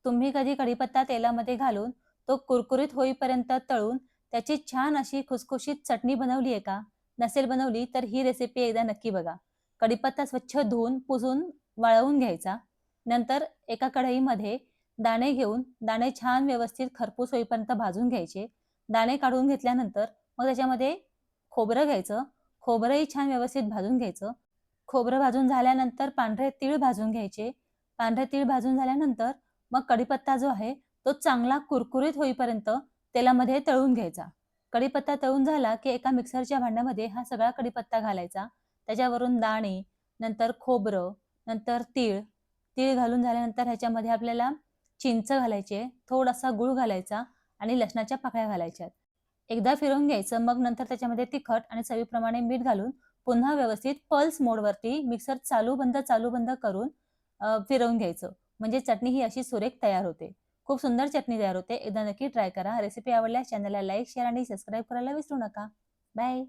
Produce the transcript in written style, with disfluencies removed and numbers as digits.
तुम्ही कधी कढीपत्ता तेलामध्ये घालून तो कुरकुरीत होईपर्यंत तळून त्याची छान अशी खुसखुशीत चटणी बनवली आहे का? नसेल बनवली तर ही रेसिपी एकदा नक्की बघा. कढीपत्ता स्वच्छ धुवून, पुसून, वाळवून घ्यायचा. नंतर एका कढईमध्ये दाणे घेऊन दाणे छान व्यवस्थित खरपूस होईपर्यंत भाजून घ्यायचे. दाणे काढून घेतल्यानंतर मग त्याच्यामध्ये खोबरं घ्यायचं. खोबरंही छान व्यवस्थित भाजून घ्यायचं. खोबरं भाजून झाल्यानंतर पांढरे तीळ भाजून घ्यायचे. पांढरे तीळ भाजून झाल्यानंतर मग कढीपत्ता जो आहे तो चांगला कुरकुरीत होईपर्यंत तेलामध्ये तळून घ्यायचा. कढीपत्ता तळून झाला की एका मिक्सरच्या भांड्यामध्ये हा सगळा कढीपत्ता घालायचा. त्याच्यावरून दाणे, नंतर खोबरं, नंतर तीळ. तीळ घालून झाल्यानंतर ह्याच्यामध्ये आपल्याला चिंच घालायची आहे, थोडासा गूळ घालायचा आणि लसणाच्या पाकळ्या घालायच्या. एकदा फिरवून घ्यायचं. मग नंतर त्याच्यामध्ये तिखट आणि चवीप्रमाणे मीठ घालून पुन्हा व्यवस्थित पल्स मोडवरती मिक्सर चालू बंद करून फिरवून घ्यायचं. म्हणजे चटणी ही अशी सुरेख तयार होते. खूप सुंदर चटणी तयार होते. एकदा नक्की ट्राय करा. रेसिपी आवडल्यास चॅनलला लाईक, शेअर आणि सबस्क्राईब करायला विसरू नका. बाय.